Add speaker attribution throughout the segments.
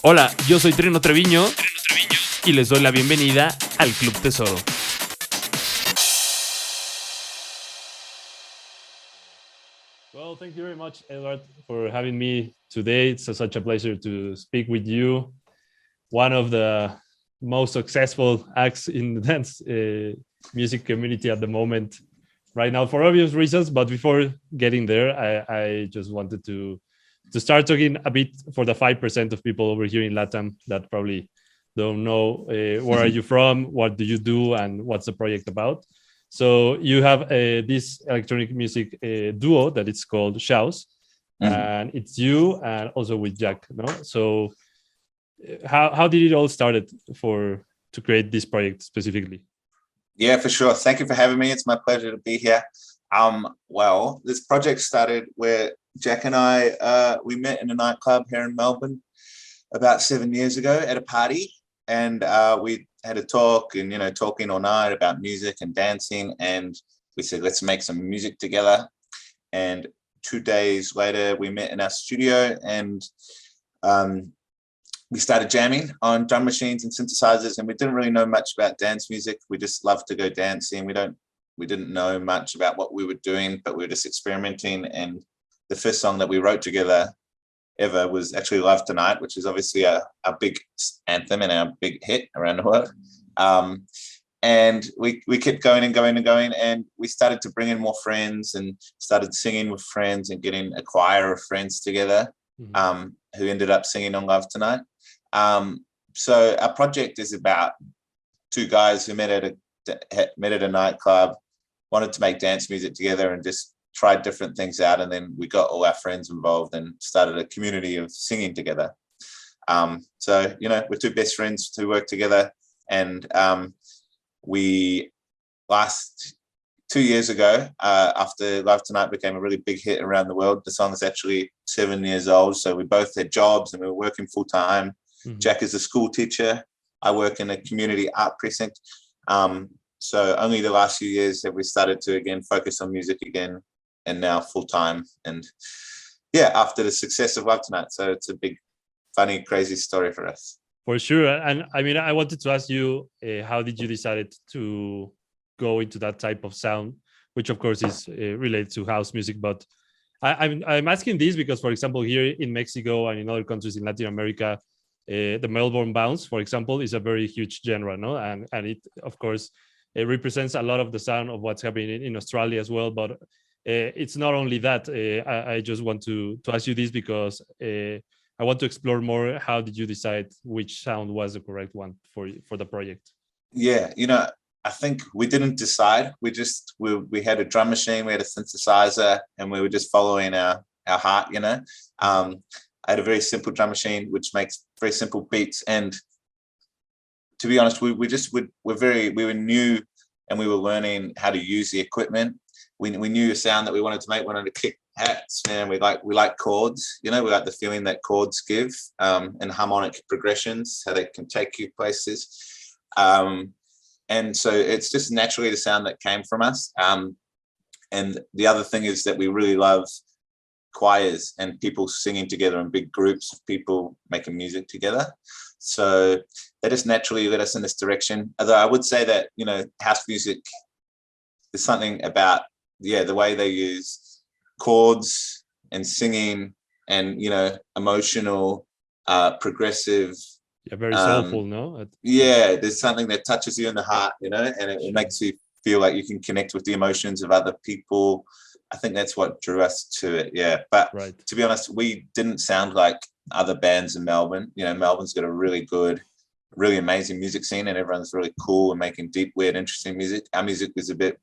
Speaker 1: Hola, yo soy Trino Trevino y les doy la bienvenida al Club Tesoro. Well, thank you very much, Edward, for having me today. It's such a pleasure to speak with you. One of the most successful acts in the dance music community at the moment right now for obvious reasons. But before getting there, I just wanted to start talking a bit for the 5% of people over here in Latam that probably don't know where are you from, what do you do, and what's the project about. So you have this electronic music duo that it's called Shouse, and it's you and also with Jack, no? So how did it all started to create this project specifically?
Speaker 2: Yeah, for sure. Thank you for having me. It's my pleasure to be here. Well, this project started where Jack and I, we met in a nightclub here in Melbourne about 7 years ago at a party. And we had a talk and, talking all night about music and dancing. And we said, let's make some music together. And 2 days later, we met in our studio and we started jamming on drum machines and synthesizers. And we didn't really know much about dance music. We just loved to go dancing. We didn't know much about what we were doing, but we were just experimenting. And the first song that we wrote together ever was actually Love Tonight, which is obviously a big anthem and our big hit around the world. And we kept going and going and going, and we started to bring in more friends and started singing with friends and getting a choir of friends together, who ended up singing on Love Tonight. So our project is about two guys who met at a nightclub, wanted to make dance music together and just tried different things out, and then we got all our friends involved and started a community of singing together. So we're two best friends who work together, and we last 2 years ago, after Love Tonight became a really big hit around the world, the song is actually 7 years old, so we both had jobs and we were working full time. Jack is a school teacher, I work in a community art precinct, so only the last few years have we started to again focus on music again, and now full time. And yeah, after the success of Love Tonight, so it's a big, funny, crazy story for us.
Speaker 1: For sure. And I mean, I wanted to ask you, how did you decide to go into that type of sound, which of course is related to house music? But I'm asking this because, for example, here in Mexico and in other countries in Latin America, the Melbourne bounce, for example, is a very huge genre, no? And it, of course, it represents a lot of the sound of what's happening in Australia as well. But it's not only that. I just want to ask you this because I want to explore more. How did you decide which sound was the correct one for the project?
Speaker 2: Yeah, I think we didn't decide. We had a drum machine, we had a synthesizer, and we were just following our heart. I had a very simple drum machine which makes very simple beats, and to be honest, we were new and we were learning how to use the equipment. We knew a sound that we wanted to make. We wanted to kick hats, and we like chords. We like the feeling that chords give, and harmonic progressions, how they can take you places. And so it's just naturally the sound that came from us. And the other thing is that we really love choirs and people singing together in big groups of people making music together. So that just naturally led us in this direction. Although I would say that, house music, there's something about, the way they use chords and singing and, emotional, progressive.
Speaker 1: Yeah, very soulful, no?
Speaker 2: Yeah, there's something that touches you in the heart, and it makes you feel like you can connect with the emotions of other people. I think that's what drew us to it, yeah. But To be honest, we didn't sound like other bands in Melbourne. Melbourne's got a really good, really amazing music scene, and everyone's really cool and making deep, weird, interesting music. Our music is a bit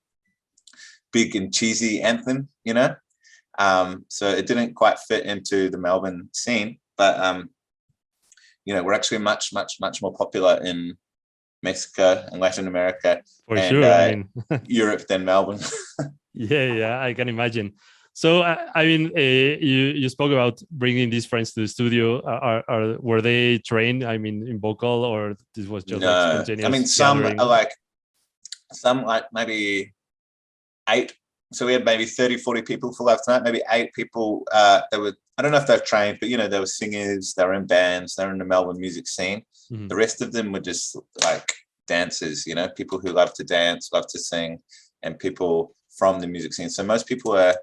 Speaker 2: big and cheesy anthem, so it didn't quite fit into the Melbourne scene. But we're actually much, much, much more popular in Mexico and Latin America Europe than Melbourne.
Speaker 1: Yeah, I can imagine. So, you spoke about bringing these friends to the studio. Were they trained? In vocal, or this was just like spontaneous?
Speaker 2: Some are like maybe 8 so we had maybe 30, 40 people for Love Tonight, maybe 8 people that were, I don't know if they've trained, but, you know, they were singers, they were in bands, they were in the Melbourne music scene.
Speaker 1: Mhm.
Speaker 2: The rest of them were just like dancers, you know, people who love to dance, love to sing, and people from the music scene. So most people are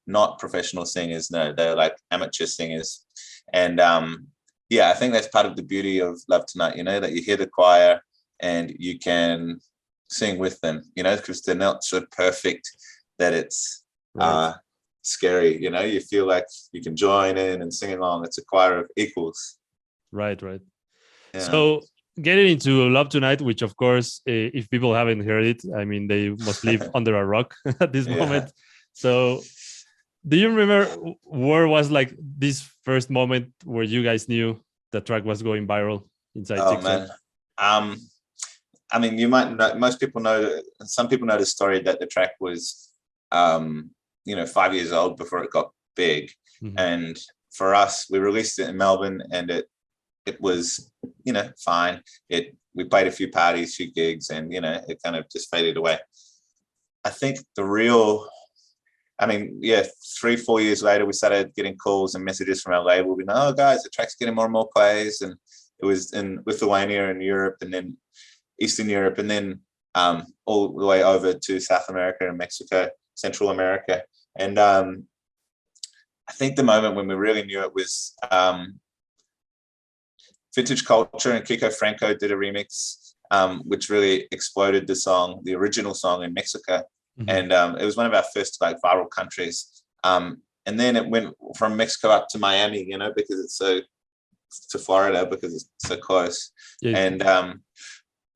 Speaker 2: not professional singers, no, they're like amateur singers. And yeah, I think that's part of the beauty of Love Tonight, you know, that you hear the choir and you can sing with them, you know, because they're not so perfect that it's
Speaker 1: Right.
Speaker 2: scary, you know, you feel like you can join in and sing along. It's a choir of equals.
Speaker 1: Right.
Speaker 2: Yeah.
Speaker 1: So getting into Love Tonight, which of course, if people haven't heard it, I mean, they must live under a rock at this
Speaker 2: Yeah.
Speaker 1: moment. So do you remember where was like this first moment where you guys knew the track was going viral inside TikTok?
Speaker 2: Man. I mean, you might know, most people know, some people know the story that the track was, you know, 5 years old before it got big.
Speaker 1: Mhm.
Speaker 2: And for us, we released it in Melbourne, and it was, you know, fine. We played a few parties, few gigs, and, you know, it kind of just faded away. I think I mean, yeah, 3-4 years later, we started getting calls and messages from our label, being, oh, guys, the track's getting more and more plays. And it was in Lithuania and Europe, and then Eastern Europe, and then all the way over to South America and Mexico, Central America. And I think the moment when we really knew it was Vintage Culture and Kiko Franco did a remix, which really exploded the song, the original song in Mexico.
Speaker 1: Mhm.
Speaker 2: And it was one of our first like viral countries. And then it went from Mexico up to Miami, you know, because it's to Florida because it's so close.
Speaker 1: Yeah.
Speaker 2: And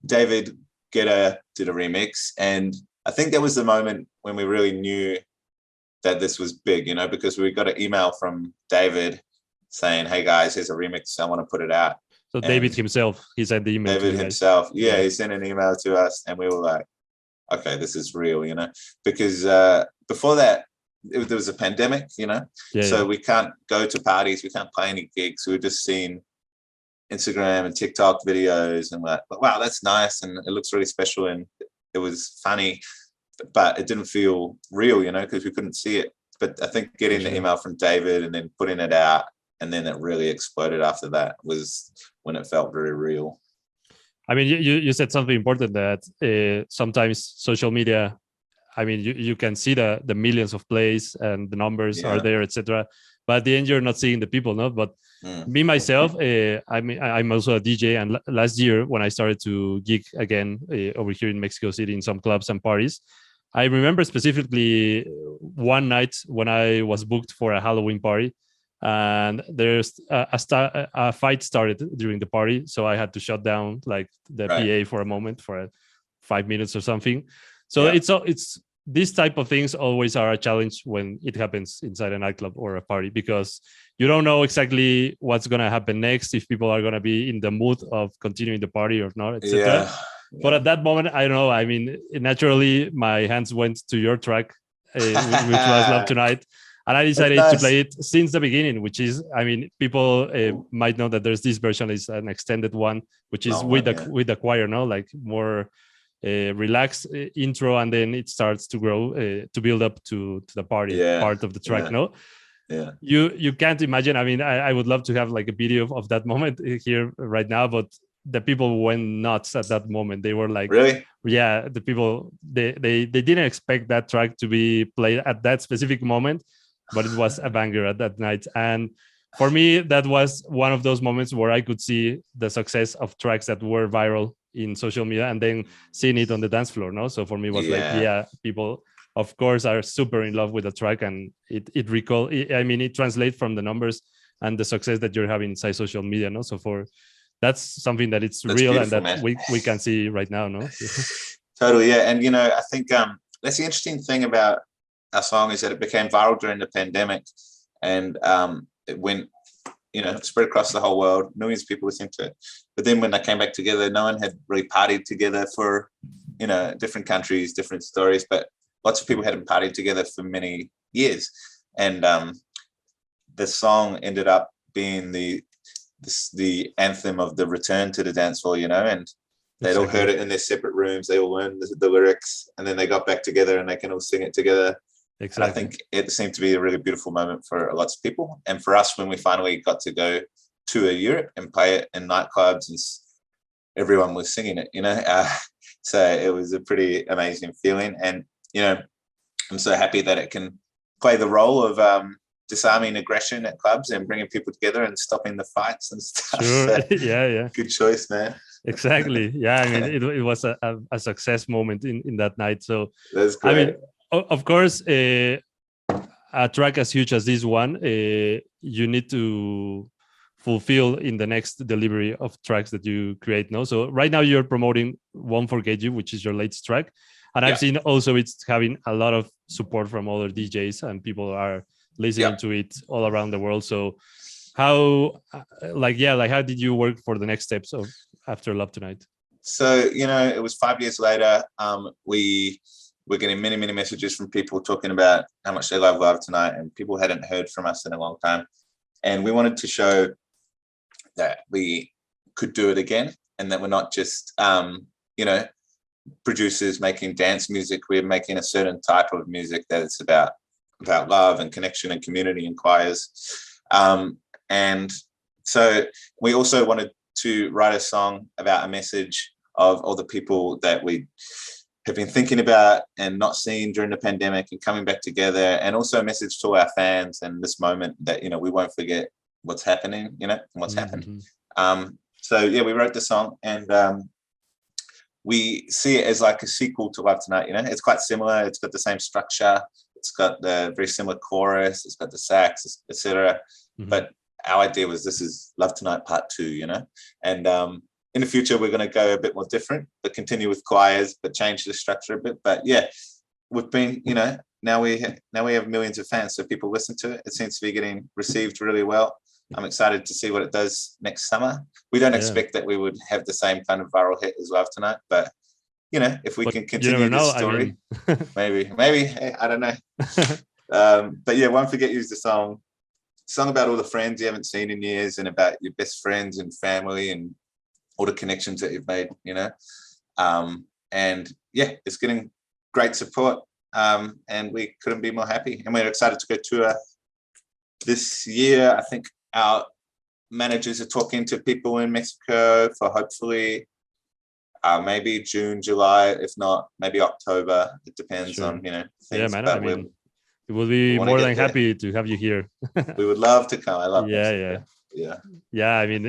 Speaker 2: David Guetta did a remix, and I think that was the moment when we really knew that this was big, you know, because we got an email from David saying, hey guys, here's a remix, I want to put it out.
Speaker 1: So David himself, he sent the email
Speaker 2: David
Speaker 1: to you
Speaker 2: himself,
Speaker 1: guys.
Speaker 2: yeah, he sent an email to us, and we were like, okay, this is real, you know, because before that, there was a pandemic, you know, so we can't go to parties, we can't play any gigs. We were just seeing Instagram and TikTok videos, and we're like, wow, that's nice, and it looks really special, and it was funny, but it didn't feel real, you know, because we couldn't see it. But I think getting the email from David and then putting it out, and then it really exploded after that, was when it felt very real.
Speaker 1: I mean, you said something important, that sometimes social media, I mean, you can see the millions of plays and the numbers are there, etc. But at the end, you're not seeing the people, no? But me, myself, I mean, I'm also a DJ. And last year, when I started to gig again over here in Mexico City in some clubs and parties, I remember specifically one night when I was booked for a Halloween party, and there's a fight started during the party, so I had to shut down like the PA for a moment, for 5 minutes or something. So it's these type of things always are a challenge when it happens inside a nightclub or a party, because you don't know exactly what's going to happen next, if people are going to be in the mood of continuing the party or not, etc. But at that moment, I don't know, I mean, naturally my hands went to your track, which was Love Tonight. And I decided to play it since the beginning, which is, I mean, people might know that there's this version, is an extended one, which is with the choir, no, like more relaxed intro, and then it starts to grow to build up to the party part of the track. No, you can't imagine. I mean, I would love to have like a video of that moment here right now, but the people went nuts at that moment. They were like,
Speaker 2: really?
Speaker 1: Yeah, the people, they didn't expect that track to be played at that specific moment, but it was a banger at that night. And for me, that was one of those moments where I could see the success of tracks that were viral in social media and then seeing it on the dance floor. No, so for me it was like, people of course are super in love with the track, and it translates from the numbers and the success that you're having inside social media. No, so that's something that's real, and that man. we can see right now. No,
Speaker 2: totally, yeah. And you know, I think that's the interesting thing about our song, is that it became viral during the pandemic, and it went, you know, spread across the whole world. Millions of people listened to it. But then when they came back together, no one had really partied together for, you know, different countries, different stories, but lots of people hadn't partied together for many years. And the song ended up being the anthem of the return to the dance floor, you know, and they'd all heard it in their separate rooms. They all learned the lyrics, and then they got back together and they can all sing it together. And I think it seemed to be a really beautiful moment for lots of people. And for us, when we finally got to go to Europe and play it in nightclubs, and everyone was singing it, so it was a pretty amazing feeling. And, I'm so happy that it can play the role of disarming aggression at clubs and bringing people together and stopping the fights and stuff.
Speaker 1: Sure.
Speaker 2: So,
Speaker 1: yeah.
Speaker 2: Good choice, man.
Speaker 1: Exactly. Yeah. I mean, it was a success moment in that night. So
Speaker 2: that's great.
Speaker 1: I mean, of course, a track as huge as this one, you need to fulfill in the next delivery of tracks that you create. No, so right now you're promoting "Won't Forget You," which is your latest track, and I've seen also it's having a lot of support from other DJs, and people are listening to it all around the world. So how, how did you work for the next steps of after Love Tonight?
Speaker 2: So it was 5 years later. We're getting many, many messages from people talking about how much they love Love Tonight, and people hadn't heard from us in a long time. And we wanted to show that we could do it again, and that we're not just, producers making dance music. We're making a certain type of music that it's about love and connection and community and choirs. And so we also wanted to write a song about a message of all the people that we have been thinking about and not seeing during the pandemic and coming back together, and also a message to our fans and this moment that, we won't forget what's happening, and what's happened. So we wrote the song, and we see it as like a sequel to Love Tonight. It's quite similar. It's got the same structure. It's got the very similar chorus. It's got the sax, etc. But our idea was this is Love Tonight Part 2, and in the future, we're going to go a bit more different, but continue with choirs, but change the structure a bit. But we've been, now we have millions of fans, so people listen to it. It seems to be getting received really well. I'm excited to see what it does next summer. We don't expect that we would have the same kind of viral hit as Love Tonight, but if we can continue this story, maybe, hey, I don't know. But Won't Forget You is the song about all the friends you haven't seen in years, and about your best friends and family and all the connections that you've made, and it's getting great support, and we couldn't be more happy. And we're excited to go tour this year. I think our managers are talking to people in Mexico for hopefully maybe June, July, if not maybe October. It depends on things.
Speaker 1: Yeah, man. I mean, it will be more than happy to have you here.
Speaker 2: We would love to come. I love
Speaker 1: Mexico. Yeah. I mean,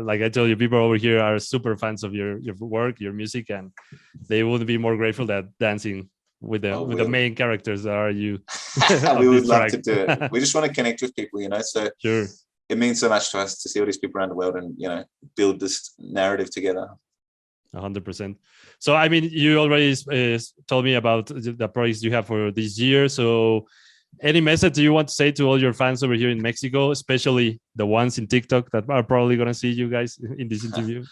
Speaker 1: like I told you, people over here are super fans of your work, your music, and they wouldn't be more grateful that dancing with the main characters that are you.
Speaker 2: We would love to do it. We just want to connect with people, So
Speaker 1: sure.
Speaker 2: It means so much to us to see all these people around the world and build this narrative together.
Speaker 1: 100%. So I mean, you already told me about the projects you have for this year. So any message you want to say to all your fans over here in Mexico, especially the ones in TikTok that are probably going to see you guys in this interview?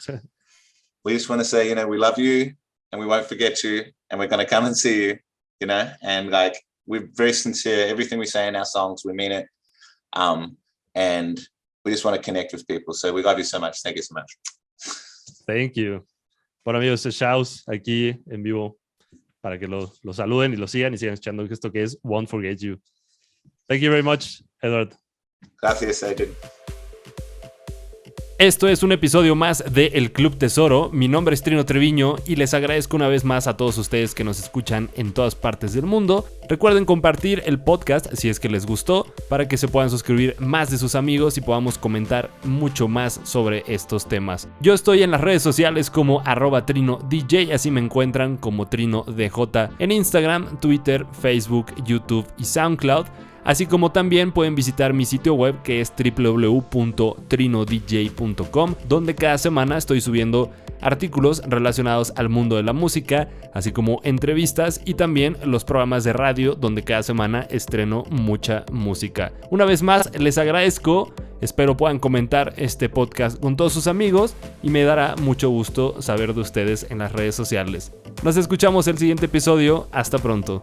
Speaker 2: We just want to say, we love you and we won't forget you, and we're going to come and see you, and we're very sincere. Everything we say in our songs, we mean it. And we just want to connect with people. So we love you so much. Thank you so much.
Speaker 1: Thank you. Bueno, amigos, es Shouse aquí en vivo para que lo saluden y lo sigan y sigan escuchando esto que es Won't Forget You. Thank you very much, Edward.
Speaker 2: Gracias, Adrian.
Speaker 3: Esto es un episodio más de El Club Tesoro. Mi nombre es Trino Trevino y les agradezco una vez más a todos ustedes que nos escuchan en todas partes del mundo. Recuerden compartir el podcast si es que les gustó, para que se puedan suscribir más de sus amigos y podamos comentar mucho más sobre estos temas. Yo estoy en las redes sociales como @TrinoDJ, así me encuentran como TrinoDJ en Instagram, Twitter, Facebook, YouTube y SoundCloud. Así como también pueden visitar mi sitio web, que es www.trinodj.com, donde cada semana estoy subiendo artículos relacionados al mundo de la música, así como entrevistas y también los programas de radio, donde cada semana estreno mucha música. Una vez más, les agradezco. Espero puedan comentar este podcast con todos sus amigos y me dará mucho gusto saber de ustedes en las redes sociales. Nos escuchamos el siguiente episodio. Hasta pronto.